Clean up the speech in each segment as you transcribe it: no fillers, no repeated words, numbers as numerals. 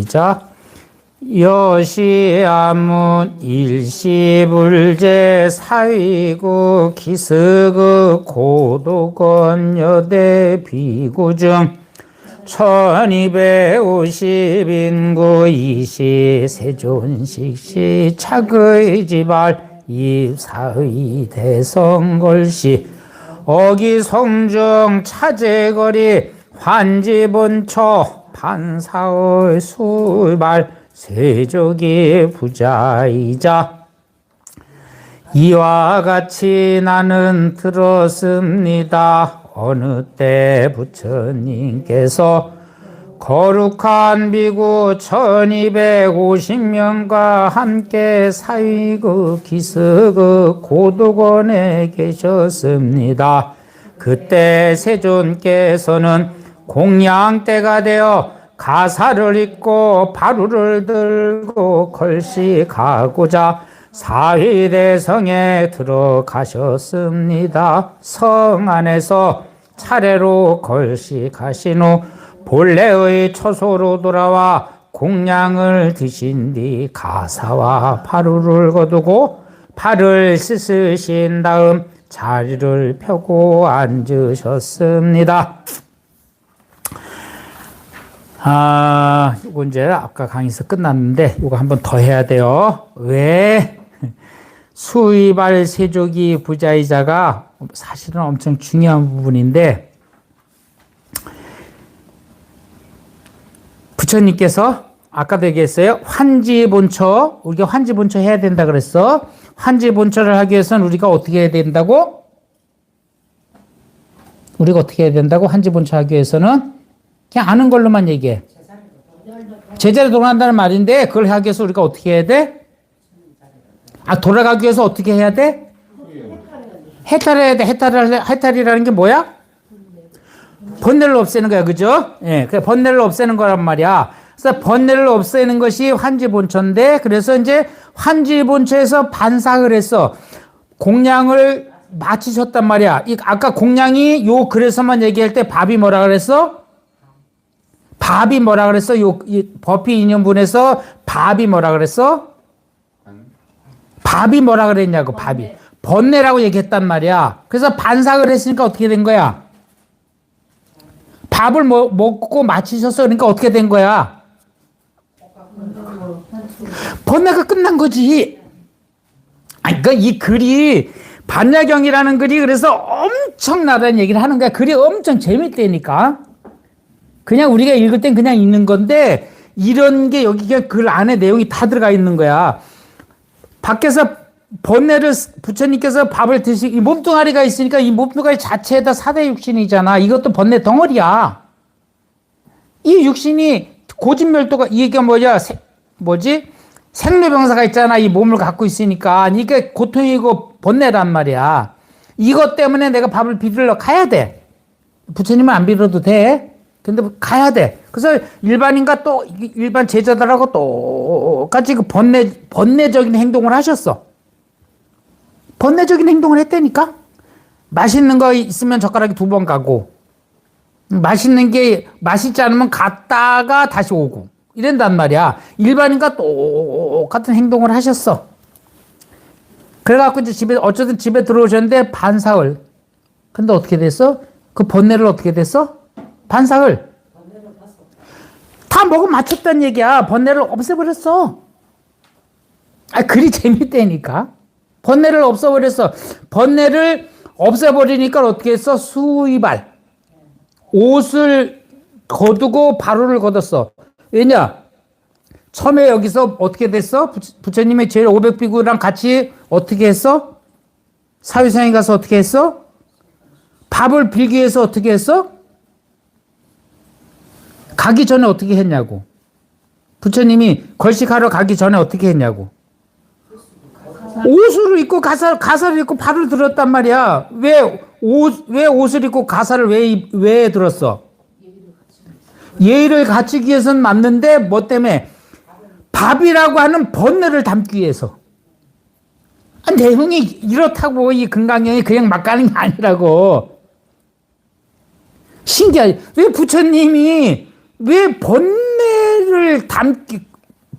시작. 여시아문 일시불제 사위구 기스그 고도건 여대 비구중 1250인구 이시 세존식시 차의 지발 입사의 대성걸시 어기성중 차제거리 환지본초 판사의 수발 세족이 부자이자 이와 같이 나는 들었습니다. 어느 때 부처님께서 거룩한 비구 1250명과 함께 사위그 기스그 고도건에 계셨습니다. 그때 세존께서는 공양대가 되어 가사를 입고 바루를 들고 걸식하고자 사위대성에 들어가셨습니다. 성 안에서 차례로 걸식하신 후 본래의 처소로 돌아와 공양을 드신 뒤 가사와 바루를 거두고 발을 씻으신 다음 자리를 펴고 앉으셨습니다. 이거 이제 아까 강의에서 끝났는데 이거 한번 더 해야 돼요. 왜? 수의발 세족이 부자이자가 사실은 엄청 중요한 부분인데 부처님께서 아까도 얘기했어요. 환지본처, 우리가 환지본처 해야 된다 그랬어. 환지본처를 하기 위해서는 우리가 어떻게 해야 된다고? 우리가 어떻게 해야 된다고? 환지본처 하기 위해서는 그냥 아는 걸로만 얘기해. 제자리 돌아간다는 말인데 그걸 하기 위해서 우리가 어떻게 해야 돼? 돌아가기 위해서 어떻게 해야 돼? 해탈해야 돼. 해탈이라는 게 뭐야? 번뇌를 없애는 거야. 그죠? 예, 그 번뇌를 없애는 거란 말이야. 그래서 번뇌를 없애는 것이 환지본처인데 그래서 이제 환지본처에서 반삭을 했어. 공양을 마치셨단 말이야. 아까 공양이 요 글에서만 얘기할 때 밥이 뭐라 그랬어? 밥이 뭐라 그랬어? 이 버피 인연분에서 밥이 뭐라 그랬어? 밥이 뭐라 그랬냐고, 밥이. 번뇌라고 얘기했단 말이야. 그래서 반삭을 했으니까 어떻게 된 거야? 밥을 먹고 마치셨어. 그러니까 어떻게 된 거야? 번뇌가 끝난 거지. 그러니까 이 글이, 반야경이라는 글이 그래서 엄청나다는 얘기를 하는 거야. 글이 엄청 재밌다니까. 그냥 우리가 읽을 땐 그냥 읽는 건데 이런 게 여기 글 안에 내용이 다 들어가 있는 거야. 밖에서 번뇌를 부처님께서 밥을 이 몸뚱아리가 있으니까 이 몸뚱아리 자체에다 사대 육신이잖아. 이것도 번뇌 덩어리야. 이 육신이 고진멸도가 이게 생로병사가 있잖아. 이 몸을 갖고 있으니까 이게 고통이고 번뇌란 말이야. 이것 때문에 내가 밥을 비리러 가야 돼. 부처님은 안 빌어도 돼. 근데 가야 돼. 그래서 일반인과 또 일반 제자들하고 똑같이 그 번뇌적인 행동을 하셨어. 번뇌적인 행동을 했다니까? 맛있는 거 있으면 젓가락이 2번 가고, 맛있는 게 맛있지 않으면 갔다가 다시 오고, 이런단 말이야. 일반인과 똑같은 행동을 하셨어. 그래갖고 이제 어쨌든 집에 들어오셨는데 반사흘. 근데 어떻게 됐어? 그 번뇌를 어떻게 됐어? 반삭을 다 먹어 맞췄다는 얘기야. 번뇌를 없애버렸어. 글이 재밌다니까. 번뇌를 없애버렸어. 번뇌를 없애버리니까 어떻게 했어? 수의발. 옷을 거두고 바로를 걷었어. 왜냐? 처음에 여기서 어떻게 됐어? 부처님의 제일 500비구랑 같이 어떻게 했어? 사위상에 가서 어떻게 했어? 밥을 빌기 위해서 어떻게 했어? 가기 전에 어떻게 했냐고. 부처님이 걸식하러 가기 전에 어떻게 했냐고. 옷을 입고 가사를 입고 발을 들었단 말이야. 왜 옷을 입고 가사를 왜 들었어? 예의를 갖추기 위해서는 맞는데 뭐 때문에? 밥이라고 하는 번뇌를 담기 위해서. 내용이 이렇다고 이 금강경이 그냥 막 가는 게 아니라고. 신기하지? 왜 부처님이 왜 번뇌를 바위를 담기,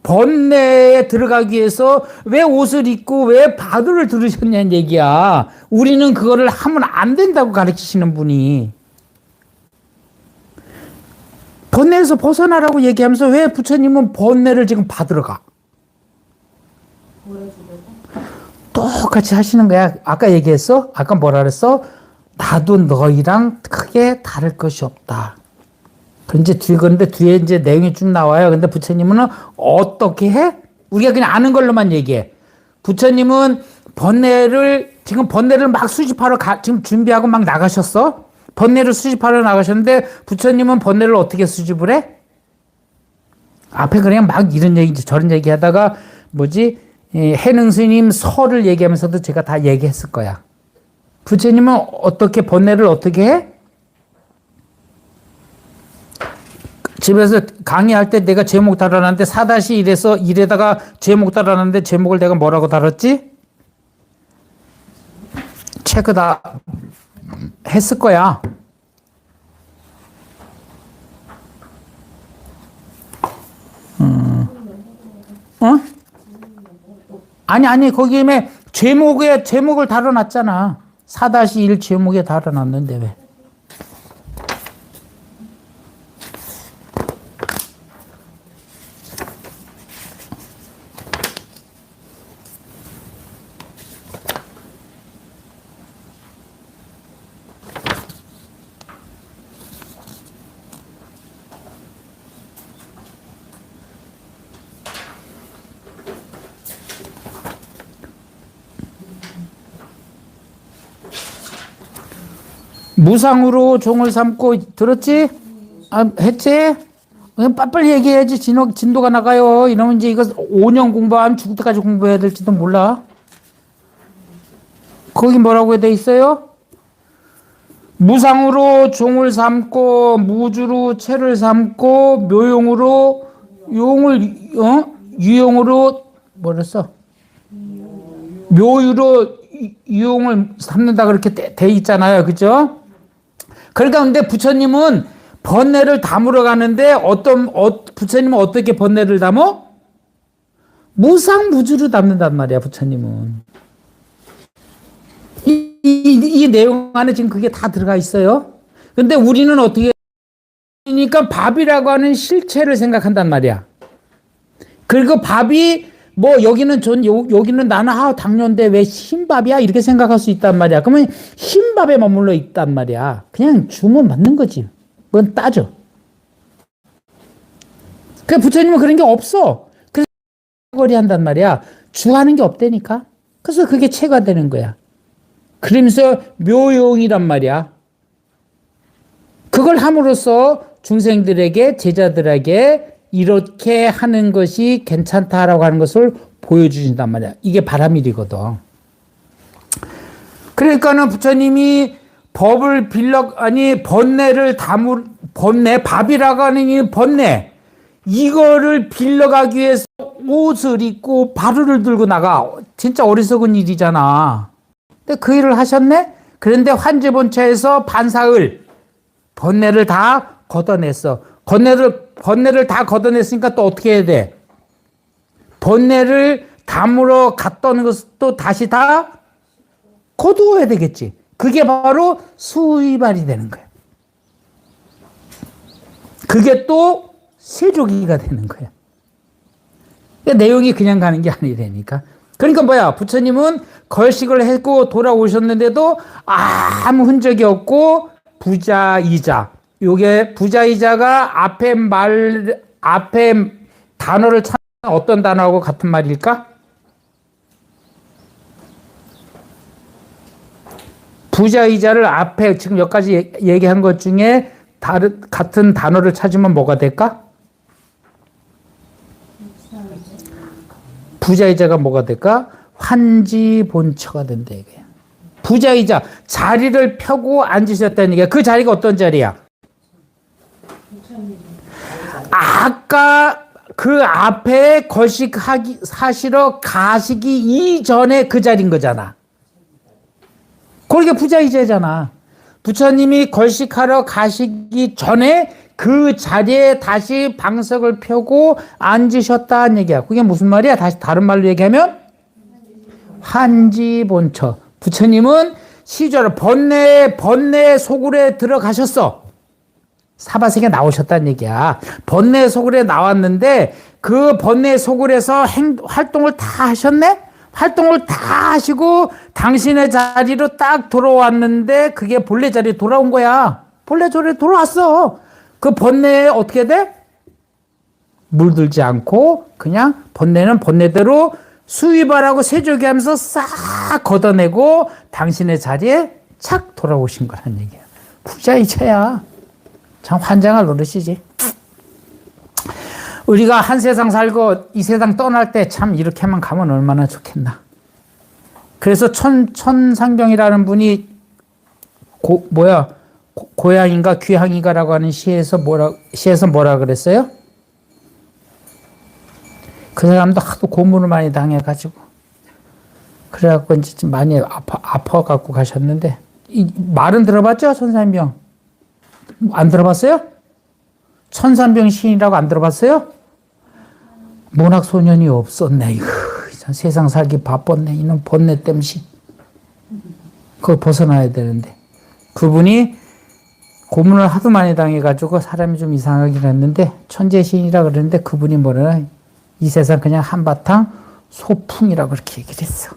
번뇌에 들어가기 위해서 왜 옷을 입고 왜 바둑을 들으셨냐는 얘기야. 우리는 그거를 하면 안 된다고 가르치시는 분이. 번뇌에서 벗어나라고 얘기하면서 왜 부처님은 번뇌를 지금 받으러 가? 똑같이 하시는 거야. 아까 얘기했어? 아까 뭐라 그랬어? 나도 너희랑 크게 다를 것이 없다. 그런데 뒤에 이제 내용이 쭉 나와요. 근데 부처님은 어떻게 해? 우리가 그냥 아는 걸로만 얘기해. 부처님은 지금 번뇌를 막 수집하러 지금 준비하고 막 나가셨어? 번뇌를 수집하러 나가셨는데 부처님은 번뇌를 어떻게 수집을 해? 앞에 그냥 막 이런 얘기 저런 얘기 하다가 해능 스님 설을 얘기하면서도 제가 다 얘기했을 거야. 부처님은 어떻게 번뇌를 어떻게 해? 집에서 강의할 때 내가 제목 달아놨는데 4-1에서 1에다가 제목 달아놨는데 제목을 내가 뭐라고 달았지? 체크 다 했을 거야. 어? 아니, 거기에 제목을 달아놨잖아. 4-1 제목에 달아놨는데 왜? 무상으로 종을 삼고 들었지? 했지? 그냥 빨리 얘기해야지 진도가 나가요. 이러면 이제 이거 5년 공부하면 죽을 때까지 공부해야 될지도 몰라. 거기 뭐라고 돼 있어요? 무상으로 종을 삼고 무주로 채를 삼고 묘용으로 유용으로 뭐랬어? 묘유로 유용을 삼는다 그렇게 돼 있잖아요. 그죠? 그러니까 근데 부처님은 번뇌를 담으러 가는데 부처님은 어떻게 번뇌를 담어? 무상무주로 담는단 말이야, 부처님은. 이 내용 안에 지금 그게 다 들어가 있어요. 근데 우리는 어떻게, 그러니까 밥이라고 하는 실체를 생각한단 말이야. 그리고 밥이 여기는 나는 당뇨인데 왜 흰밥이야? 이렇게 생각할 수 있단 말이야. 그러면 흰밥에 머물러 있단 말이야. 그냥 주면 맞는 거지. 뭔 따져. 그 부처님은 그런 게 없어. 그래서 거리 한단 말이야. 주하는 게 없다니까. 그래서 그게 체가되는 거야. 그러면서 묘용이란 말이야. 그걸 함으로써 중생들에게, 제자들에게 이렇게 하는 것이 괜찮다라고 하는 것을 보여주신단 말이야. 이게 바라밀이거든. 그러니까는 부처님이 밥이라고 하는 이 번뇌, 이거를 빌려가기 위해서 옷을 입고 바루를 들고 나가. 진짜 어리석은 일이잖아. 근데 그 일을 하셨네? 그런데 환제본처에서 반사을, 번뇌를 다 걷어냈어. 번뇌를 다 걷어냈으니까 또 어떻게 해야 돼? 번뇌를 담으러 갔던 것도 다시 다 거두어야 되겠지. 그게 바로 수의발이 되는 거야. 그게 또 세조기가 되는 거야. 그러니까 내용이 그냥 가는 게 아니라니까. 그러니까 부처님은 걸식을 했고 돌아오셨는데도 아무 흔적이 없고 부자이자. 요게 부자이자가 앞에 단어를 찾는 어떤 단어하고 같은 말일까? 부자이자를 앞에 지금 여기까지 얘기한 것 중에 같은 단어를 찾으면 뭐가 될까? 부자이자가 뭐가 될까? 환지본처가 된다 이거야. 부자이자 자리를 펴고 앉으셨다는 얘기야. 그 자리가 어떤 자리야? 아까 그 앞에 사시러 가시기 이전에 그 자리인 거잖아. 그러니까 부자이자잖아. 부처님이 걸식하러 가시기 전에 그 자리에 다시 방석을 펴고 앉으셨다는 얘기야. 그게 무슨 말이야? 다시 다른 말로 얘기하면 한지본처. 부처님은 시절 번뇌 소굴에 들어가셨어. 사바세계 나오셨다는 얘기야. 번뇌 소굴에 나왔는데 그 번뇌 소굴에서 활동을 다 하셨네? 활동을 다 하시고 당신의 자리로 딱 돌아왔는데 그게 본래 자리에 돌아온 거야. 본래 자리에 돌아왔어. 그 번뇌에 어떻게 돼? 물들지 않고 그냥 번뇌는 번뇌대로 수위발하고 세조기 하면서 싹 걷어내고 당신의 자리에 착 돌아오신 거란 얘기야. 부자이차야. 참 환장할 노릇이지. 우리가 한 세상 살고 이 세상 떠날 때 참 이렇게만 가면 얼마나 좋겠나. 그래서 천상병이라는 분이 고향인가 귀향인가라고 하는 시에서 뭐라 그랬어요? 그 사람도 하도 고문을 많이 당해가지고 그래갖고 이제 많이 아파갖고 가셨는데 이 말은 들어봤죠? 천상병 안 들어봤어요? 천상병 시인이라고 안 들어봤어요? 문학소년이 없었네. 이거 세상 살기 바빴네. 이놈 번뇌 땜시. 그걸 벗어나야 되는데 그분이 고문을 하도 많이 당해가지고 사람이 좀 이상하긴 했는데 천재 시인이라 그러는데 그분이 뭐라 이 세상 그냥 한바탕 소풍이라고 그렇게 얘기를 했어.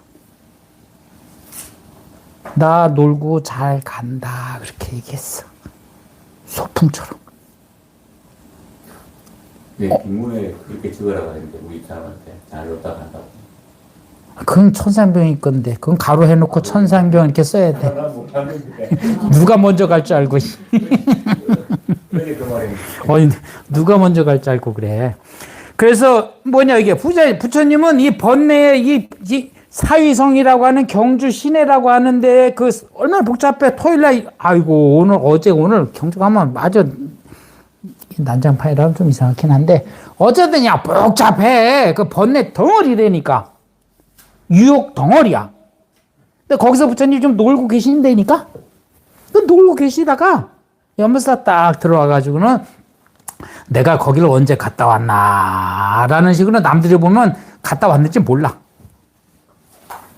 나 놀고 잘 간다 그렇게 얘기했어. 소풍처럼. 네, 뒷문에 그렇게 찍으라고 하는데 우리 사람한테 잘 놀다 간다고. 그건 천상병일 건데 그건 가로 해놓고 천상병 이렇게 써야 돼. 누가 먼저 갈 줄 알고. 누가 먼저 갈 줄 알고 그래. 그래서 뭐냐 이게 부처님은 이 번뇌의 이 사위성이라고 하는 경주 시내라고 하는데 그 얼마나 복잡해. 토요일날 아이고 오늘 경주 가면 맞아. 난장판이라면 좀 이상하긴 한데 어쨌든 야 복잡해. 그 번뇌 덩어리라니까. 유혹 덩어리야. 근데 거기서 부처님 좀 놀고 계신다니까? 놀고 계시다가 연못사 딱 들어와가지고는 내가 거기를 언제 갔다 왔나 라는 식으로 남들이 보면 갔다 왔는지 몰라.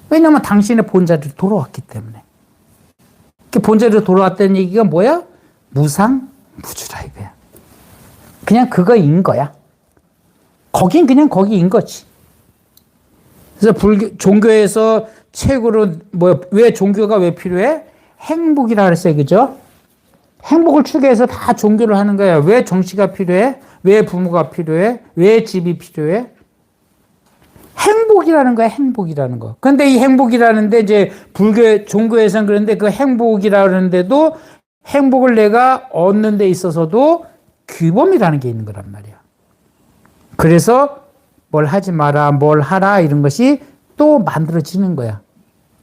왜냐면 당신의 본자리로 돌아왔기 때문에. 그 본자리로 돌아왔다는 얘기가 뭐야? 무상무주라 이거야. 그냥 그거인 거야. 거긴 그냥 거기인 거지. 그래서 종교에서 최고로 왜 종교가 왜 필요해? 행복이라 그랬어요. 그죠? 행복을 추구해서 다 종교를 하는 거야. 왜 정치가 필요해? 왜 부모가 필요해? 왜 집이 필요해? 행복이라는 거야. 행복이라는 거. 근데 이 행복이라는데 이제 종교에서는 그런데 그 행복이라 그러는데도 행복을 내가 얻는 데 있어서도 규범이라는 게 있는 거란 말이야. 그래서 뭘 하지 마라, 뭘 하라 이런 것이 또 만들어지는 거야.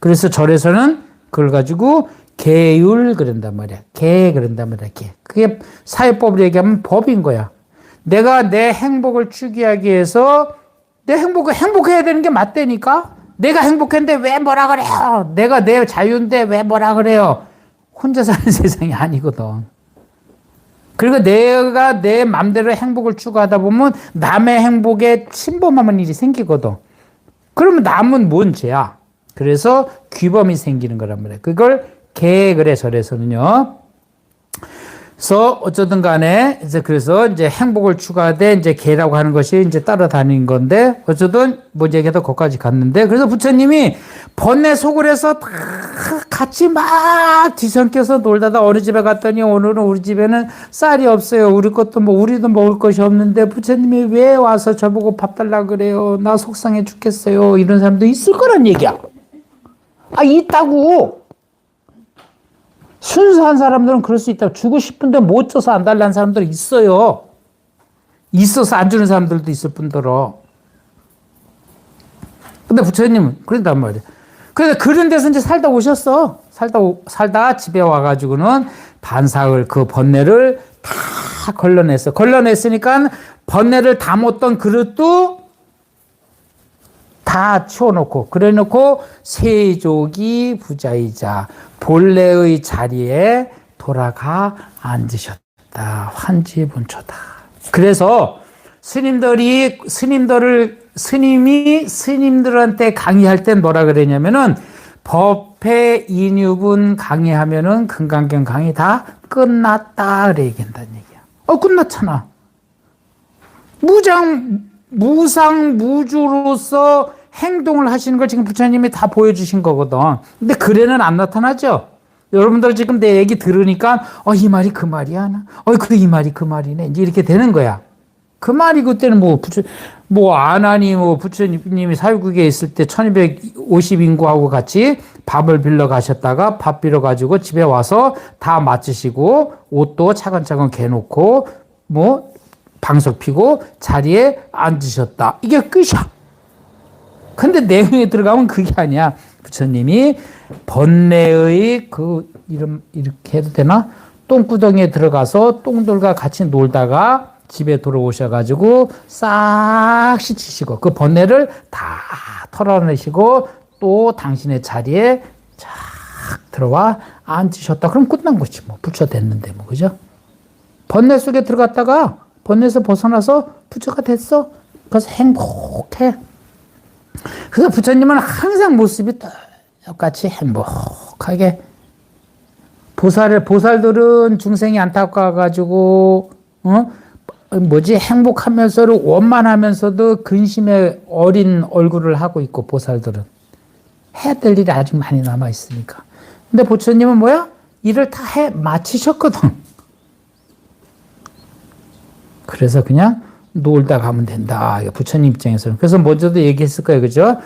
그래서 절에서는 그걸 가지고 계율 그런단 말이야. 그런단 말이야. 그게 사회법으로 얘기하면 법인 거야. 내가 내 행복을 추구하기 위해서 내 행복해야 되는 게 맞다니까? 내가 행복했는데 왜 뭐라 그래요? 내가 내 자유인데 왜 뭐라 그래요? 혼자 사는 세상이 아니거든. 그리고 내가 내 맘대로 행복을 추구하다 보면 남의 행복에 침범하는 일이 생기거든. 그러면 남은 뭔 죄야? 그래서 규범이 생기는 거란 말이야. 그걸 계그래 절에서는요. 그래서 어쩌든 간에 그래서 이제 행복을 추구하되 이제 계라고 하는 것이 이제 따라다니는 건데 어쩌든 뭐 얘기도 거기까지 갔는데 그래서 부처님이 번뇌 소굴에서 다 같이 막 뒤섞여서 놀다가 어느 집에 갔더니 오늘은 우리 집에는 쌀이 없어요. 우리도 먹을 것이 없는데 부처님이 왜 와서 저보고 밥 달라 그래요? 나 속상해 죽겠어요. 이런 사람도 있을 거란 얘기야. 있다고. 순수한 사람들은 그럴 수 있다고. 주고 싶은데 못 줘서 안 달라는 사람들 있어요. 있어서 안 주는 사람들도 있을 뿐더러. 근데 부처님은 그런단 말이에요. 그래서 그런 데서 이제 살다 오셨어. 살다 집에 와가지고는 반사을 그 번뇌를 다 걸러냈어. 걸러냈으니까 번뇌를 담았던 그릇도 다 치워놓고 그래놓고 세족이 부자이자 본래의 자리에 돌아가 앉으셨다. 환지분초다. 그래서 스님이 스님들한테 강의할 땐 뭐라 그랬냐면은 법회 인유분 강의하면은 금강경 강의 다 끝났다. 그래 얘기한다는 얘기야. 끝났잖아. 무상무주로서 행동을 하시는 걸 지금 부처님이 다 보여주신 거거든. 근데 글에는 안 나타나죠? 여러분들 지금 내 얘기 들으니까, 이 말이 그 말이야. 이 말이 그 말이네. 이제 이렇게 되는 거야. 그 말이 그때는 아나니 부처님이 사유국에 있을 때 1250 인구하고 같이 밥을 빌려 가셨다가 밥 빌어 가지고 집에 와서 다 마치시고 옷도 차근차근 개놓고 방석 피고 자리에 앉으셨다. 이게 끝이야. 근데 내용에 들어가면 그게 아니야. 부처님이 번뇌의 이렇게 해도 되나? 똥구덩이에 들어가서 똥들과 같이 놀다가 집에 돌아오셔가지고 싹 씻으시고 그 번뇌를 다 털어내시고 또 당신의 자리에 쫙 들어와 앉으셨다. 그럼 끝난 거지. 부처 됐는데 그죠? 번뇌 속에 들어갔다가 번뇌에서 벗어나서 부처가 됐어. 그래서 행복해. 그래서 부처님은 항상 모습이 똑같이 행복하게 보살들은 중생이 안타까워가지고 행복하면서도 원만하면서도 근심의 어린 얼굴을 하고 있고 보살들은 해야 될 일이 아직 많이 남아 있으니까. 근데 부처님은 뭐야? 일을 다 마치셨거든. 그래서 그냥 놀다 가면 된다. 부처님 입장에서는. 그래서 먼저도 얘기했을 거예요. 그죠?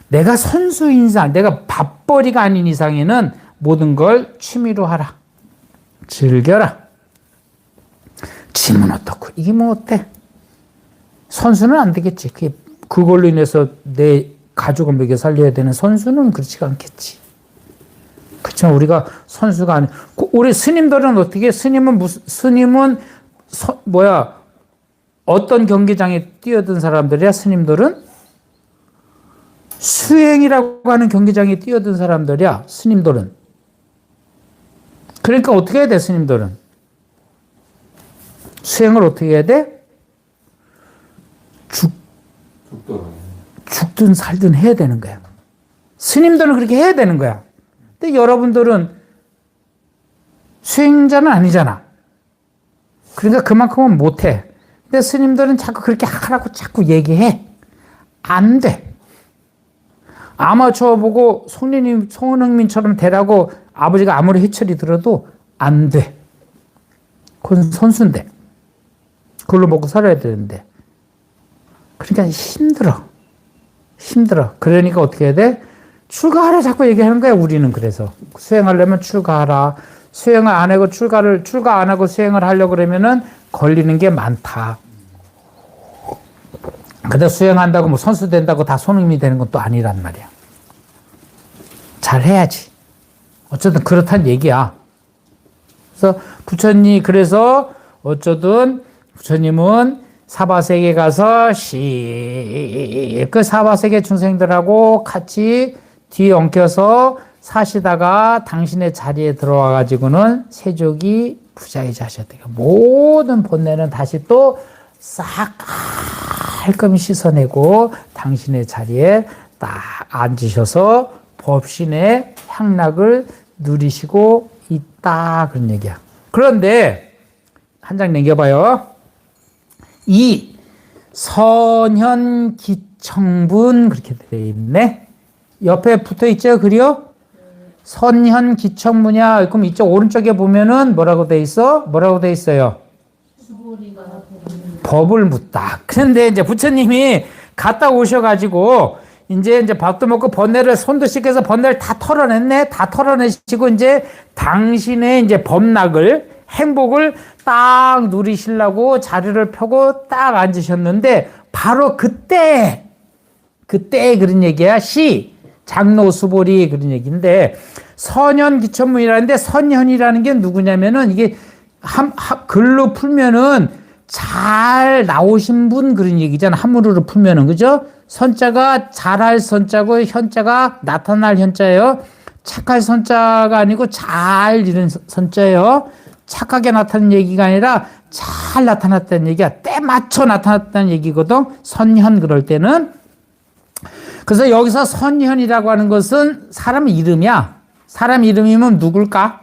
내가 선수인 이상, 내가 밥벌이가 아닌 이상에는 모든 걸 취미로 하라. 즐겨라. 짐은 어떻고, 이게 어때? 선수는 안 되겠지. 그걸로 인해서 내 가족을 먹여 살려야 되는 선수는 그렇지가 않겠지. 그렇지만 우리가 선수가 아니, 우리 스님들은 어떻게, 스님은 어떤 경기장에 뛰어든 사람들이야, 스님들은? 수행이라고 하는 경기장에 뛰어든 사람들이야, 스님들은. 그러니까 어떻게 해야 돼, 스님들은? 수행을 어떻게 해야 돼? 죽든 살든 해야 되는 거야. 스님들은 그렇게 해야 되는 거야. 근데 여러분들은 수행자는 아니잖아. 그러니까 그만큼은 못해. 근데 스님들은 자꾸 그렇게 하라고 자꾸 얘기해. 안 돼. 아마추어 보고 손흥민처럼 되라고 아버지가 아무리 해철이 들어도 안 돼. 그건 선수인데. 그걸로 먹고 살아야 되는데. 그러니까 힘들어. 그러니까 어떻게 해야 돼? 출가하라 자꾸 얘기하는 거야, 우리는. 그래서 수행하려면 출가하라. 수행을 안 하고 출가 안 하고 수행을 하려고 그러면은 걸리는 게 많다. 근데 수행한다고 선수 된다고 다 손흥민이 되는 건 또 아니란 말이야. 잘 해야지. 어쨌든 그렇단 얘기야. 그래서 그래서 어쩌든 부처님은 사바세계 가서 그 사바세계 중생들하고 같이 뒤엉켜서 사시다가 당신의 자리에 들어와 가지고는 세족이 부자이자 하셨대요. 모든 본내는 다시 또 싹 깔끔히 씻어내고 당신의 자리에 딱 앉으셔서 법신의 향락을 누리시고 있다. 그런 얘기야. 그런데 한 장 넘겨봐요. 이 선현기청분 그렇게 되어 있네. 옆에 붙어 있죠, 글이요? 선현기청문이야. 그럼 이쪽 오른쪽에 보면은 뭐라고 돼 있어? 뭐라고 돼 있어요? 법을 묻다. 그런데 이제 부처님이 갔다 오셔가지고 이제 밥도 먹고 번뇌를 손도 씻겨서 번뇌를 다 털어냈네. 다 털어내시고 이제 당신의 이제 법락을 행복을 딱 누리시려고 자리를 펴고 딱 앉으셨는데 바로 그때 그런 얘기야. 장로 수보리 그런 얘기인데 선현기천문이라는데 선현이라는 게 누구냐면은 이게 글로 풀면은 잘 나오신 분 그런 얘기잖아. 한문으로 풀면은 그죠? 선자가 잘할 선자고 현자가 나타날 현자예요. 착할 선자가 아니고 잘 이런 선자예요. 착하게 나타난 얘기가 아니라 잘 나타났다는 얘기야. 때 맞춰 나타났다는 얘기거든. 선현 그럴 때는. 그래서 여기서 선현이라고 하는 것은 사람 이름이야. 사람 이름이면 누굴까?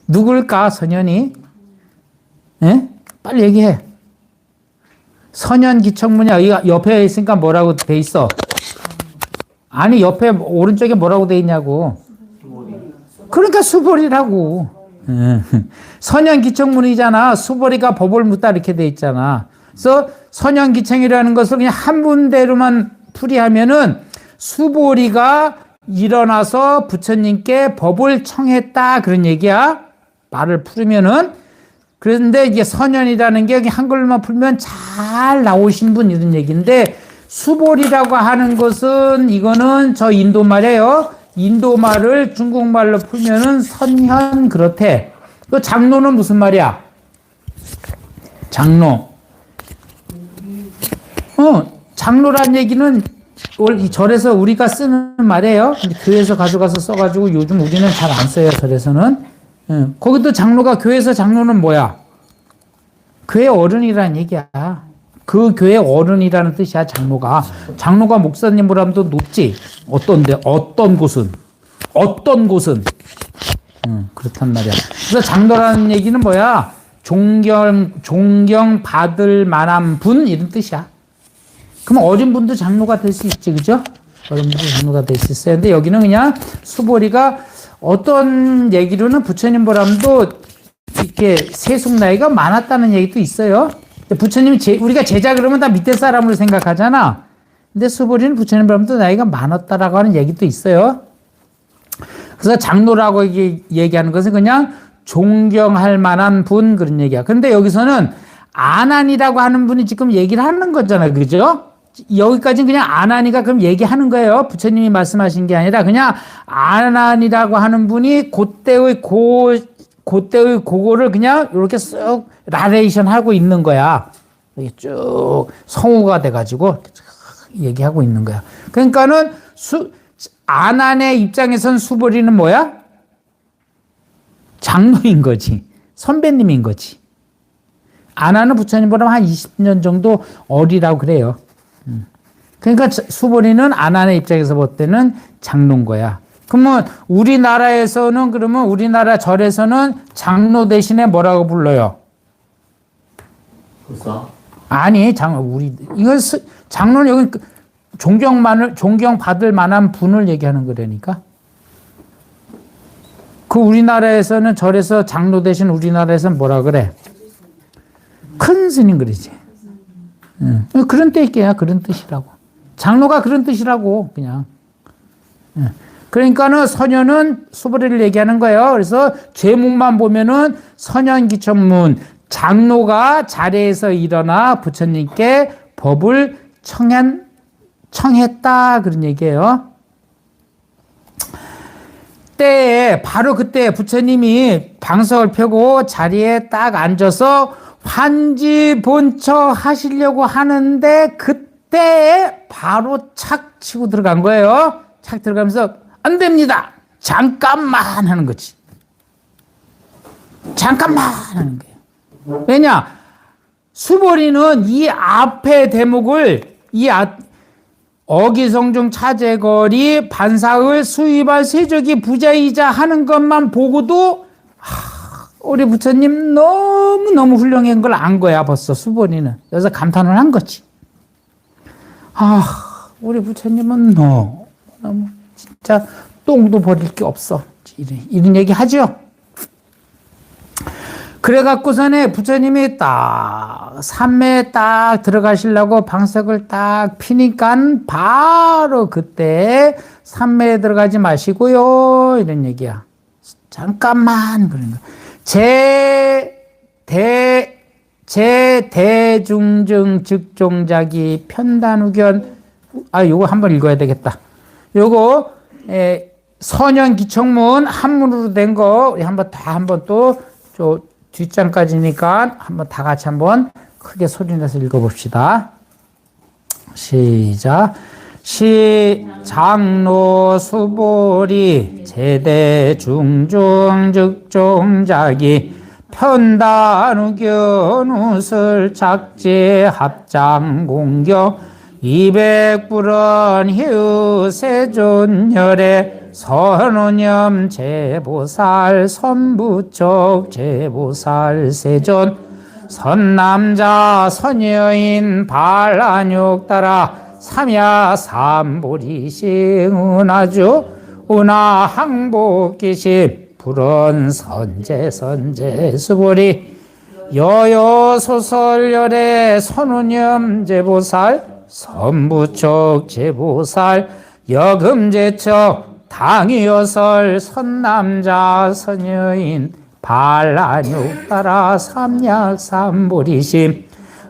누굴까 선현이? 예? 빨리 얘기해. 선현 기청문이야. 이 옆에 있으니까 뭐라고 돼 있어? 아니 옆에 오른쪽에 뭐라고 돼 있냐고. 그러니까 수벌이라고. 선현 기청문이잖아. 수벌이가 법을 묻다 이렇게 돼 있잖아. 그래서 선현 기청이라는 것을 그냥 한 문대로만 풀이하면은 수벌이가 일어나서 부처님께 법을 청했다 그런 얘기야. 말을 풀으면은. 그런데 이게 선현이라는 게 한글로만 풀면 잘 나오신 분 이런 얘기인데 수볼이라고 하는 것은 이거는 저 인도말이에요. 인도말을 중국말로 풀면은 선현 그렇대. 그 장로는 무슨 말이야? 장로. 장로란 얘기는 이 절에서 우리가 쓰는 말이에요. 근데 교회에서 가져가서 써가지고 요즘 우리는 잘 안 써요. 절에서는. 거기도 장로가 교회에서 장로는 뭐야? 교회 어른이라는 얘기야. 그 교회 어른이라는 뜻이야. 장로가. 장로가 목사님보다도 높지. 어떤 곳은 그렇단 말이야. 그래서 장로라는 얘기는 뭐야? 존경 받을 만한 분 이런 뜻이야. 그럼 어린 분도 장로가 될 수 있지, 그죠? 어린 분도 장로가 될 수 있어요. 근데 여기는 그냥 수보리가 어떤 얘기로는 부처님보람도 이렇게 세속 나이가 많았다는 얘기도 있어요. 부처님이 우리가 제자 그러면 다 밑에 사람으로 생각하잖아. 근데 수보리는 부처님보람도 나이가 많았다라고 하는 얘기도 있어요. 그래서 장로라고 얘기하는 것은 그냥 존경할 만한 분 그런 얘기야. 그런데 여기서는 아난이라고 하는 분이 지금 얘기를 하는 거잖아요. 그죠? 여기까지는 그냥 아난이가 그럼 얘기하는 거예요. 부처님이 말씀하신 게 아니라 그냥 아난이라고 하는 분이 그때의 그거를 그냥 이렇게 쓱 나레이션 하고 있는 거야. 이렇게 쭉 성우가 돼가지고 얘기하고 있는 거야. 그러니까는 아난의 입장에선 수보리는 뭐야? 장로인 거지. 선배님인 거지. 아난은 부처님보다 한 20년 정도 어리라고 그래요. 그러니까 수보리는 아난의 입장에서 볼 때는 장로인 거야. 그러면 우리나라에서는 그러면 우리나라 절에서는 장로 대신에 뭐라고 불러요? 불사? 아니, 이건 장로는 여기 존경받을 만한 분을 얘기하는 거라니까. 그 우리나라에서는 절에서 장로 대신 우리나라에서는 뭐라 그래? 큰 스님 그러지. 그런 뜻이야. 그런 뜻이라고. 장로가 그런 뜻이라고 그냥. 그러니까는 선현은 수보리를 얘기하는 거예요. 그래서 제목만 보면은 선현기천문 장로가 자리에서 일어나 부처님께 법을 청했다 그런 얘기예요. 바로 그때 부처님이 방석을 펴고 자리에 딱 앉아서 환지 본처 하시려고 하는데 그때 바로 착 치고 들어간 거예요. 착 들어가면서 안 됩니다. 잠깐만 하는 거지. 잠깐만 하는 거예요. 왜냐? 수보리는 이 앞에 대목을 어기성중 차제거리 반사의 수입할 세족이 부자이자 하는 것만 보고도 우리 부처님 너무너무 훌륭한 걸 안 거야 벌써 수보리는. 그래서 감탄을 한 거지. 우리 부처님은 너무 진짜 똥도 버릴 게 없어. 이런 얘기 하죠. 그래갖고서는 부처님이 딱 삼매에 딱 들어가시려고 방석을 딱 피니까 바로 그때 삼매에 들어가지 마시고요 이런 얘기야. 잠깐만 그런 거. 대중증 즉종자기 편단우견. 요거 한번 읽어야 되겠다. 요거 선현기청문 한문으로 된 거 우리 한번 또 저 뒷장까지니까 한번 다 같이 한번 크게 소리 내서 읽어봅시다. 시작. 시 장로 수보리 제대 중중 즉종자기 편단우견 우슬 작제 합장 공경 200불은 희우 세존열애 선우념 제보살 선부척 제보살 세존 선남자 선여인 발안육 따라 삼야 삼보리시 은하주 은하 항복기시 불은 선제 수보리 여여 소설열의 선우념 제보살 선부척 제보살 여금제척 당이여설 선남자 선여인 발안육 따라 삼약 삼보리심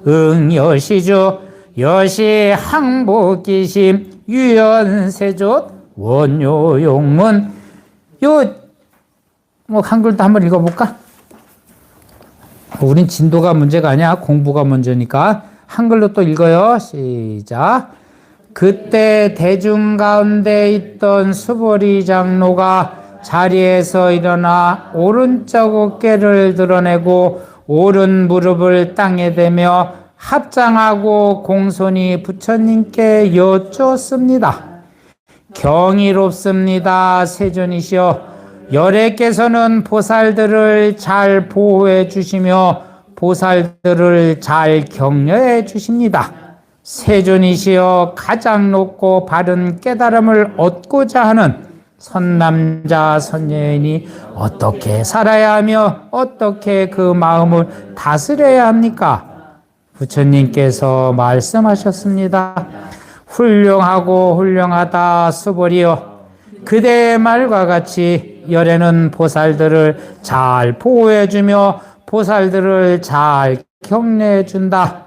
응여시주 여시 항복기심 유연세조 원요용문 뭐 한글도 한번 읽어볼까? 우린 진도가 문제가 아니야. 공부가 먼저니까 한글로 또 읽어요. 시작. 그때 대중 가운데 있던 수보리 장로가 자리에서 일어나 오른쪽 어깨를 드러내고 오른 무릎을 땅에 대며 합장하고 공손히 부처님께 여쭙습니다. 경이롭습니다. 세존이시여, 열애께서는 보살들을 잘 보호해 주시며 보살들을 잘 격려해 주십니다. 세존이시여, 가장 높고 바른 깨달음을 얻고자 하는 선남자 선여인이 어떻게 살아야 하며 어떻게 그 마음을 다스려야 합니까? 부처님께서 말씀하셨습니다. 훌륭하고 훌륭하다 수보리여, 그대의 말과 같이 열애는 보살들을 잘 보호해주며 보살들을 잘 격려해준다.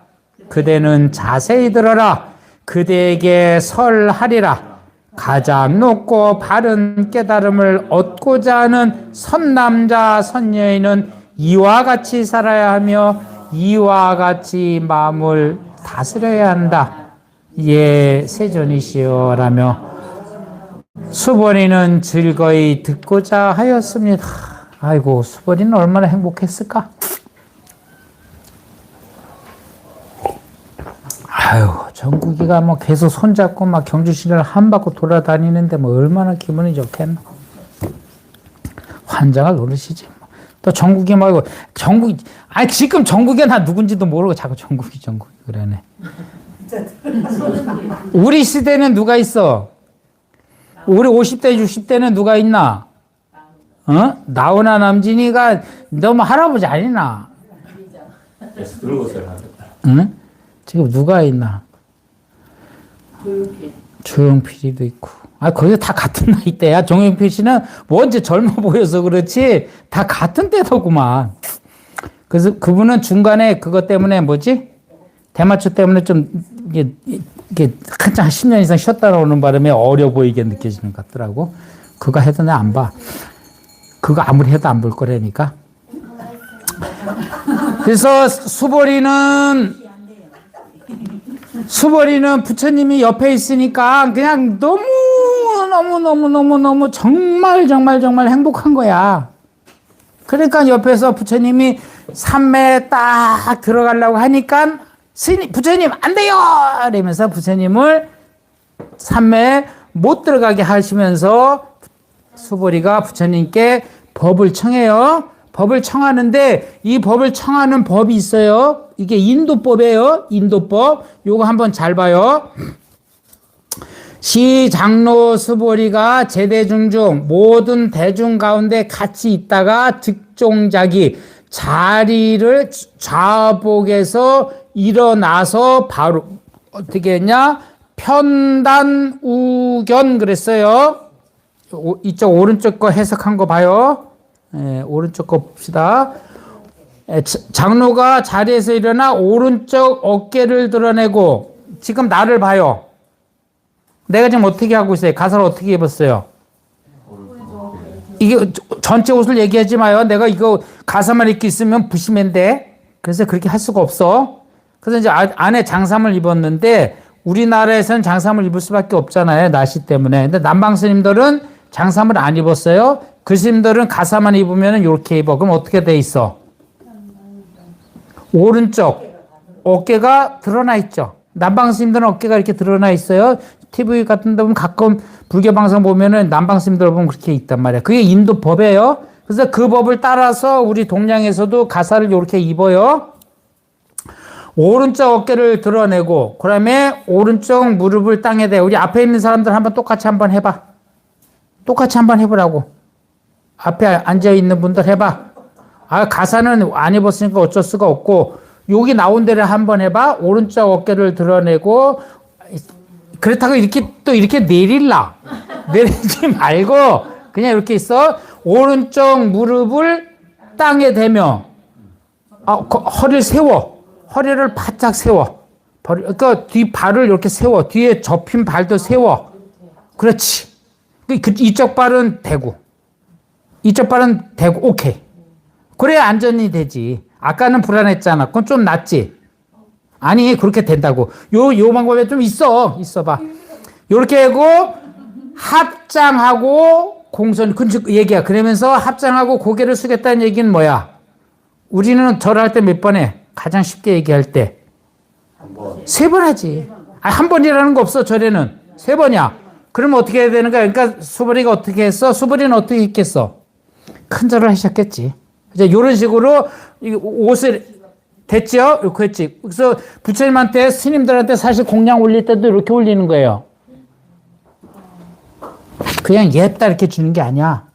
그대는 자세히 들어라. 그대에게 설하리라. 가장 높고 바른 깨달음을 얻고자 하는 선남자 선여인은 이와 같이 살아야 하며 이와 같이 마음을 다스려야 한다. 예, 세존이시여 라며 수보리는 즐거이 듣고자 하였습니다. 아이고, 수보리는 얼마나 행복했을까? 아유, 정국이가 뭐 계속 손잡고 막 경주시를 한 바퀴 돌아다니는데 뭐 얼마나 기분이 좋겠노. 환장할 노릇이지. 또 정국이 말고 정국이, 아니 지금 정국이 나 누군지도 모르고 자꾸 정국이 그러네. 우리 시대는 누가 있어? 우리 50대 60대는 누가 있나? 어? 나훈아 남진이가 너무 할아버지 아니나? 응? 지금 누가 있나? 조용필 씨도 있고. 아, 거기서 다 같은 나이대야. 조용필 씨는 뭐 언제 젊어 보여서 그렇지 다 같은 때더구만. 그래서 그분은 중간에 그것 때문에 뭐지? 대마초 때문에 좀 이게 한참 10년 이상 쉬었다 나오는 바람에 어려 보이게 느껴지는 것 같더라고. 그거 해도 내가 안 봐. 그거 아무리 해도 안 볼 거라니까. 그래서 수보리는 부처님이 옆에 있으니까 그냥 너무 정말 행복한 거야. 그러니까 옆에서 부처님이 산매에 딱 들어가려고 하니까 부처님 안 돼요! 이러면서 부처님을 산매에 못 들어가게 하시면서 수보리가 부처님께 법을 청해요. 법을 청하는데 이 법을 청하는 법이 있어요. 이게 인도법이에요. 인도법. 요거 한번 잘 봐요. 시 장로 수보리가 제대중중 모든 대중 가운데 같이 있다가 득종자기 자리를 좌복에서 일어나서 바로 어떻게 했냐? 편단우견 그랬어요. 이쪽 오른쪽 거 해석한 거 봐요. 예, 오른쪽 거 봅시다. 장로가 자리에서 일어나 오른쪽 어깨를 드러내고 지금 나를 봐요. 내가 지금 어떻게 하고 있어요? 가사를 어떻게 입었어요? 이게 전체 옷을 얘기하지 마요. 내가 이거 가사만 입고 있으면 부심인데 그래서 그렇게 할 수가 없어. 그래서 이제 안에 장삼을 입었는데 우리나라에서는 장삼을 입을 수밖에 없잖아요. 나시 때문에. 근데 남방 스님들은 장삼을 안 입었어요. 그 스님들은 가사만 입으면 이렇게 입어. 그럼 어떻게 돼 있어? 오른쪽 어깨가 드러나 있죠. 남방 스님들은 어깨가 이렇게 드러나 있어요. TV 같은 데 보면 가끔 불교 방송 보면은 남방 스님들 보면 그렇게 있단 말이야. 그게 인도 법이에요. 그래서 그 법을 따라서 우리 동양에서도 가사를 이렇게 입어요. 오른쪽 어깨를 드러내고 그다음에 오른쪽 무릎을 땅에 대. 우리 앞에 있는 사람들 한번 똑같이 한번 해봐. 똑같이 한번 해보라고. 앞에 앉아 있는 분들 해봐. 아, 가사는 안 입었으니까 어쩔 수가 없고 여기 나온 대로 한번 해봐. 오른쪽 어깨를 드러내고 그렇다고 이렇게 또 이렇게 내리지 말고 그냥 이렇게 있어. 오른쪽 무릎을 땅에 대며 허리를 세워. 허리를 바짝 세워. 그러니까 뒤 발을 이렇게 세워. 뒤에 접힌 발도 세워. 그렇지. 이쪽 발은 대고. 이쪽 발은 대고. 오케이. 그래야 안전이 되지. 아까는 불안했잖아. 그건 좀 낫지. 아니 그렇게 된다고. 요 방법에 좀 있어봐. 요렇게 하고 합장하고 공손 얘기야. 그러면서 합장하고 고개를 숙였다는 얘기는 뭐야? 우리는 절할 때 몇 번 해? 가장 쉽게 얘기할 때 3번 하지. 한 번이라는 거 없어. 절에는 3번이야. 그러면 어떻게 해야 되는 거야? 그러니까 수보리가 어떻게 했어? 수보리는 어떻게 했겠어? 큰 절을 하셨겠지. 이제 이런 식으로 옷을 됐죠? 이렇게 했지. 그래서 부처님한테 스님들한테 사실 공양 올릴 때도 이렇게 올리는 거예요. 그냥 예쁘다 이렇게 주는 게 아니야.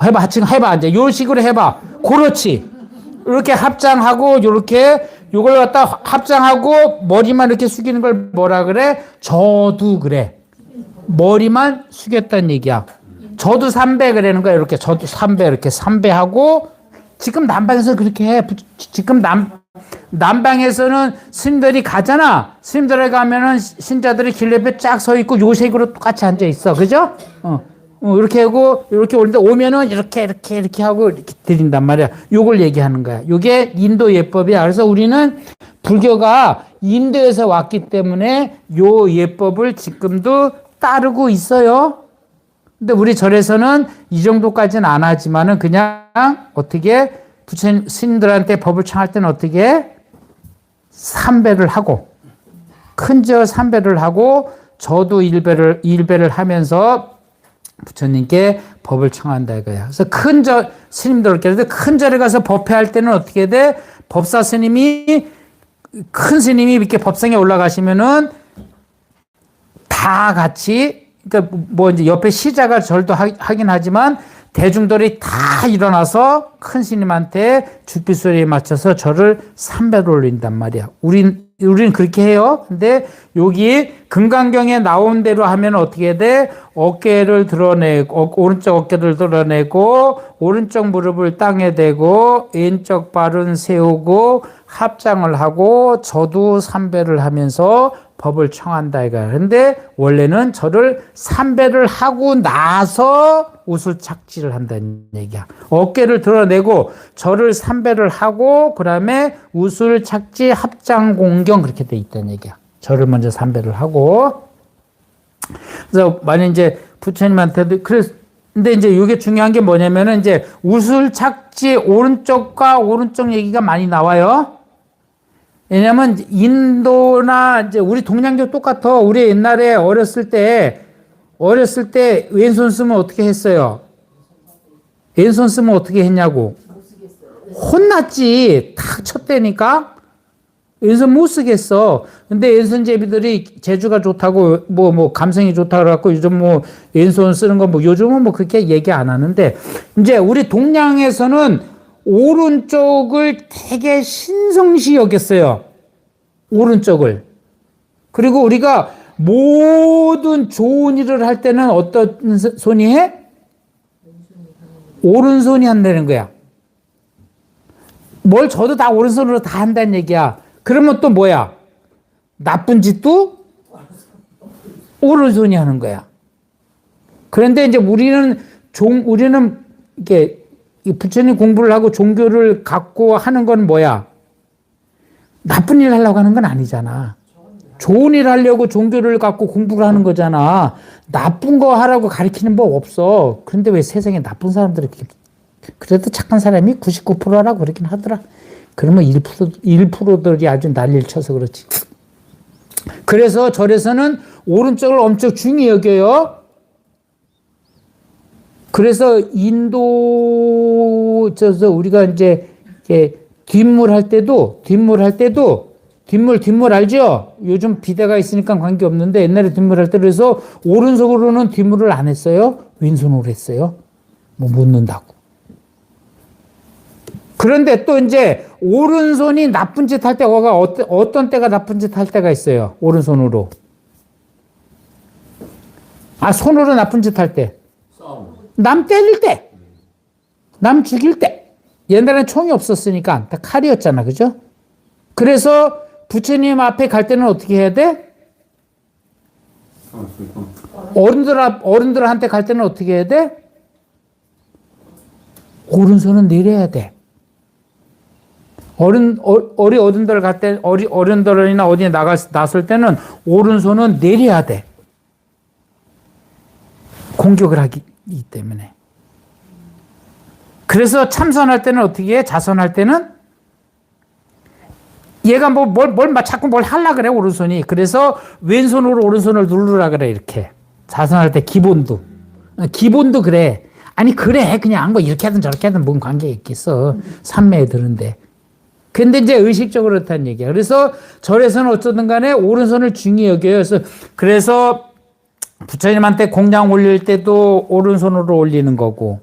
해봐. 지금 해봐. 이제 이런 식으로 해봐. 그렇지. 이렇게 합장하고 이렇게 이걸 갖다 합장하고 머리만 이렇게 숙이는 걸 뭐라 그래? 저도 그래. 머리만 숙였다는 얘기야. 저도 3배 그러는 거야. 이렇게 저도 3배 이렇게 3배하고 지금 남방에서 그렇게 해. 지금 남방에서는 스님들이 가잖아. 스님들에 가면은 신자들이 길 옆에 쫙 서 있고 요색으로 똑같이 앉아 있어. 그죠? 이렇게 하고 이렇게 오는데 오면은 이렇게 하고 이렇게 드린단 말이야. 요걸 얘기하는 거야. 요게 인도 예법이야. 그래서 우리는 불교가 인도에서 왔기 때문에 요 예법을 지금도 따르고 있어요. 근데 우리 절에서는 이 정도까지는 안 하지만은 그냥 어떻게 부처님 스님들한테 법을 청할 때는 어떻게 3배를 하고 큰절 3배를 하고 저도 1배를 하면서 부처님께 법을 청한다 이거야. 그래서 큰절 스님들 그래서 큰 절에 가서 법회할 때는 어떻게 돼? 법사 스님이 큰 스님이 이렇게 법상에 올라가시면은 다 같이 그러니까 뭐 이제 옆에 시자가 절도 하긴 하지만 대중들이 다 일어나서 큰 스님한테 죽비 소리에 맞춰서 절을 3배로 올린단 말이야. 우리는 그렇게 해요. 근데 여기 금강경에 나온 대로 하면 어떻게 돼? 어깨를 드러내고 오른쪽 어깨를 드러내고 오른쪽 무릎을 땅에 대고 왼쪽 발은 세우고 합장을 하고 저도 3배를 하면서 법을 청한다 이거야. 근데 원래는 절을 3배를 하고 나서 우술 착지를 한다는 얘기야. 어깨를 드러내고 절을 3배를 하고 그다음에 우술 착지 합장 공경 그렇게 돼 있다는 얘기야. 절을 먼저 3배를 하고. 그래서 만약 이제 부처님한테도 근데 이제 이게 중요한 게 뭐냐면은 이제 우술 착지 오른쪽과 오른쪽 얘기가 많이 나와요. 왜냐면 인도나 이제 우리 동양교 똑같아. 우리 옛날에 어렸을 때 왼손 쓰면 어떻게 했어요? 왼손 쓰면 어떻게 했냐고. 혼났지. 탁 쳤대니까. 왼손 못 쓰겠어. 근데 왼손제비들이 재주가 좋다고 뭐 감성이 좋다고 그래갖고 요즘 뭐 왼손 쓰는 거 뭐 요즘은 뭐 그렇게 얘기 안 하는데 이제 우리 동양에서는 오른쪽을 되게 신성시 여겼어요. 오른쪽을. 그리고 우리가 모든 좋은 일을 할 때는 어떤 손이 해? 오른손이 한다는 거야. 뭘 줘도 다 오른손으로 다 한다는 얘기야. 그러면 또 뭐야? 나쁜 짓도 오른손이 하는 거야. 그런데 이제 우리는 이렇게 부처님 공부를 하고 종교를 갖고 하는 건 뭐야? 나쁜 일 하려고 하는 건 아니잖아. 좋은 일 하려고 종교를 갖고 공부를 하는 거잖아. 나쁜 거 하라고 가르치는 법 없어. 그런데 왜 세상에 나쁜 사람들이 그래도 착한 사람이 99%라고 그러긴 하더라. 그러면 1%들이 아주 난리를 쳐서 그렇지. 그래서 절에서는 오른쪽을 엄청 중히 여겨요. 그래서 인도, 우리가 이제 뒷물 할 때도 뒷물 알죠? 요즘 비대가 있으니까 관계 없는데 옛날에 뒷물 할 때 그래서 오른손으로는 뒷물을 안 했어요. 왼손으로 했어요. 뭐 묻는다고. 그런데 또 이제 오른손이 나쁜 짓 할 때가 어떤 때가 나쁜 짓 할 때가 있어요. 오른손으로. 손으로 나쁜 짓 할 때. 남 때릴 때. 남 죽일 때. 옛날에는 총이 없었으니까 다 칼이었잖아. 그죠? 그래서 부처님 앞에 갈 때는 어떻게 해야 돼? 어른들한테 갈 때는 어떻게 해야 돼? 오른손은 내려야 돼. 어른들 갈 때, 어른들이나 어디에 나설 때는 오른손은 내려야 돼. 공격을 하기 때문에. 그래서 참선할 때는 어떻게 해? 자선할 때는 얘가 자꾸 뭘 하려고 그래, 오른손이. 그래서 왼손으로 오른손을 누르라 그래, 이렇게. 자선할 때 기본도 그래. 아니, 그래. 그냥 이렇게 하든 저렇게 하든 뭔 관계 있겠어. 삼매에 드는데. 근데 이제 의식적으로 그렇다는 얘기야. 그래서 절에서는 어쩌든 간에 오른손을 중히 여겨요. 그래서 부처님한테 공양 올릴 때도 오른손으로 올리는 거고,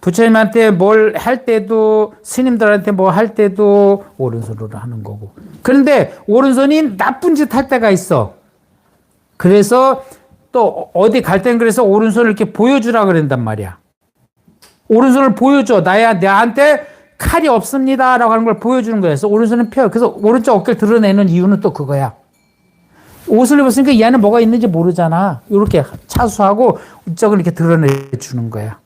부처님한테 뭘 할 때도, 스님들한테 뭐 할 때도 오른손으로 하는 거고. 그런데 오른손이 나쁜 짓 할 때가 있어. 그래서 또 어디 갈 땐 그래서 오른손을 이렇게 보여주라 그런단 말이야. 오른손을 보여줘. 나한테 칼이 없습니다. 라고 하는 걸 보여주는 거야. 그래서 오른손은 펴요. 그래서 오른쪽 어깨를 드러내는 이유는 또 그거야. 옷을 입었으니까 이 안에 뭐가 있는지 모르잖아. 이렇게 차수하고 이쪽을 이렇게 드러내주는 거야.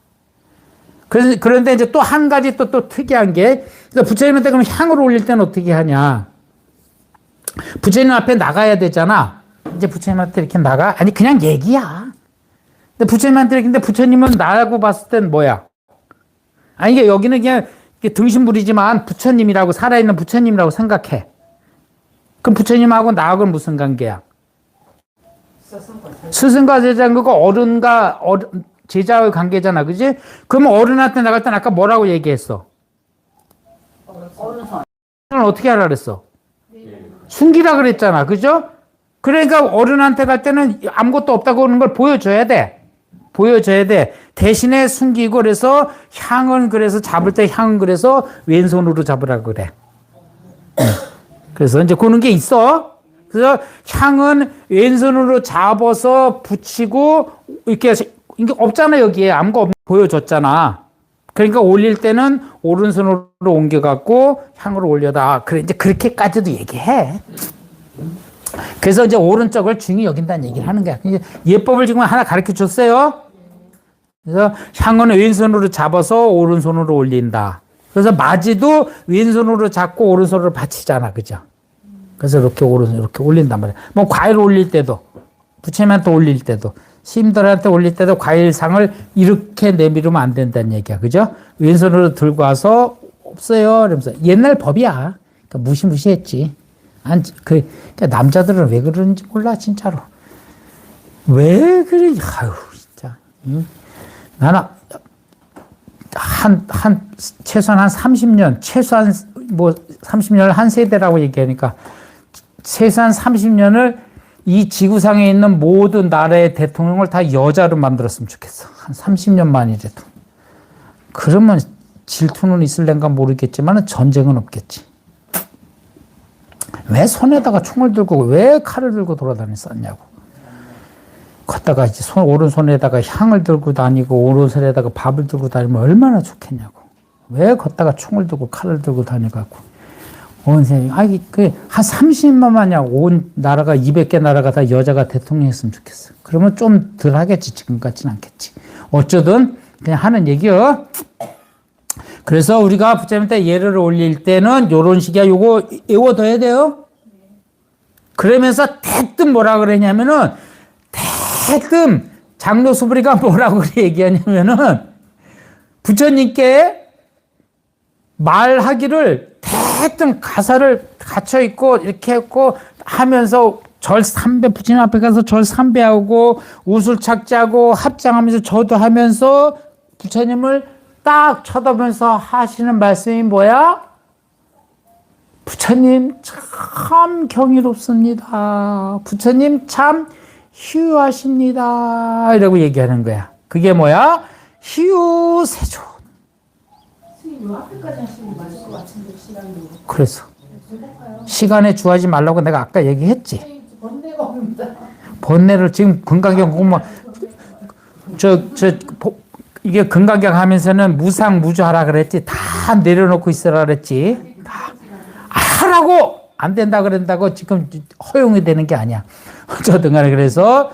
그런데 이제 또 한 가지 또 특이한 게, 부처님한테 그럼 향을 올릴 때는 어떻게 하냐. 부처님 앞에 나가야 되잖아. 이제 부처님한테 이렇게 나가? 아니, 그냥 얘기야. 근데 부처님은 나라고 봤을 땐 뭐야? 아니, 이게 여기는 그냥 등신불이지만 부처님이라고, 살아있는 부처님이라고 생각해. 그럼 부처님하고 나하고는 무슨 관계야? 스승과 제자인 거고 어른과 제자의 관계잖아. 그지? 그러면 어른한테 나갈 땐 아까 뭐라고 얘기했어? 어른은 어떻게 하라 그랬어? 숨기라 그랬잖아. 그죠? 그러니까 어른한테 갈 때는 아무것도 없다고 하는 걸 보여줘야 돼. 대신에 숨기고, 그래서 향은 그래서 잡을 때 향은 그래서 왼손으로 잡으라 그래. 그래서 이제 그런 게 있어. 그래서 향은 왼손으로 잡아서 붙이고, 이게 없잖아, 여기에. 아무것도 없는 보여줬잖아. 그러니까 올릴 때는 오른손으로 옮겨갖고 향으로 올려다. 그래, 이제 그렇게까지도 얘기해. 그래서 이제 오른쪽을 중히 여긴다는 얘기를 하는 거야. 예법을 지금 하나 가르쳐 줬어요. 그래서 향은 왼손으로 잡아서 오른손으로 올린다. 그래서 마지도 왼손으로 잡고 오른손으로 받치잖아. 그죠? 그래서 이렇게 오른손 이렇게 올린단 말이야. 뭐 과일 올릴 때도, 부처님한테 올릴 때도, 스님들한테 올릴 때도 과일상을 이렇게 내밀으면 안 된다는 얘기야. 그죠? 왼손으로 들고 와서 없어요. 이러면서. 옛날 법이야. 그러니까 무시무시했지. 그러니까 남자들은 왜 그러는지 몰라, 진짜로. 왜 그래? 아유, 진짜. 나는 최소한 한 30년, 최소한 뭐 30년을 한 세대라고 얘기하니까 최소한 30년을 이 지구상에 있는 모든 나라의 대통령을 다 여자로 만들었으면 좋겠어. 한 30년 만이라도. 그러면 질투는 있을랜가 모르겠지만 전쟁은 없겠지. 왜 손에다가 총을 들고 왜 칼을 들고 돌아다녔었냐고. 걷다가 이제 오른손에다가 향을 들고 다니고 오른손에다가 밥을 들고 다니면 얼마나 좋겠냐고. 왜 걷다가 총을 들고 칼을 들고 다녀갖고. 온 세상에, 한 30만만이야. 온 나라가, 200개 나라가 다 여자가 대통령이었으면 좋겠어. 그러면 좀 덜 하겠지. 지금 같지는 않겠지. 어쩌든 그냥 하는 얘기요. 그래서 우리가 부처님한테 예를 올릴 때는 요런 식이야. 요거 외워둬야 돼요. 그러면서 대뜸 뭐라 그러냐면은 대뜸 장로 수부리가 뭐라고 얘기하냐면은 부처님께 말하기를 대뜸 가사를 갇혀 있고 이렇게 했고 하면서 절 3배 부처님 앞에 가서 절 3배하고 우술착자하고 합장하면서 저도 하면서 부처님을 딱 쳐다보면서 하시는 말씀이 뭐야? 부처님 참 경이롭습니다. 부처님 참 희유하십니다. 이라고 얘기하는 거야. 그게 뭐야? 희유세존. 요 앞에까지 하시는 게 맞을 것 같은데 시간도. 그래서 시간에 주하지 말라고 내가 아까 얘기했지. 번뇌가 옵니다. 번뇌를 지금 근강경 공부 이게 근강경 하면서는 무상무주하라 그랬지. 다 내려놓고 있으라 그랬지. 다 하라고 안 된다 그런다고 지금 허용이 되는 게 아니야. 어쨌든 간에 그래서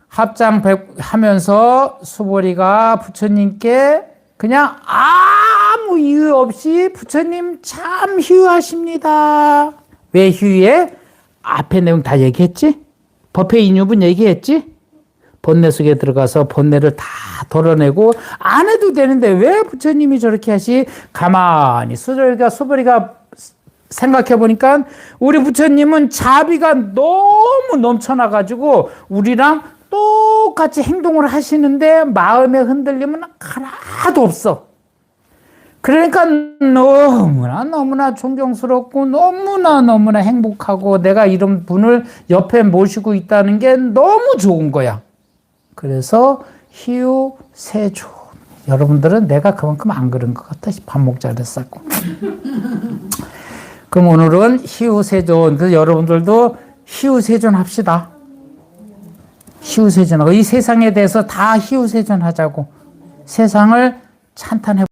합장 하면서 수보리가 부처님께 그냥 아무 이유 없이 부처님 참 희유하십니다. 왜 희유해? 앞에 내용 다 얘기했지? 법회 인유분 얘기했지? 번뇌 속에 들어가서 번뇌를 다 덜어내고 안 해도 되는데 왜 부처님이 저렇게 하시? 가만히 수보리가 생각해 보니까 우리 부처님은 자비가 너무 넘쳐나가지고 우리랑 똑같이 행동을 하시는데 마음의 흔들림은 하나도 없어. 그러니까 너무나 존경스럽고 너무나 행복하고 내가 이런 분을 옆에 모시고 있다는 게 너무 좋은 거야. 그래서 희유세존. 여러분들은 내가 그만큼 안 그런 것 같아. 밥 먹자 그랬었고. 그럼 오늘은 희유세존. 그래서 여러분들도 희유세존 합시다. 희유세존하고 이 세상에 대해서 다 희유세존 하자고. 세상을 찬탄해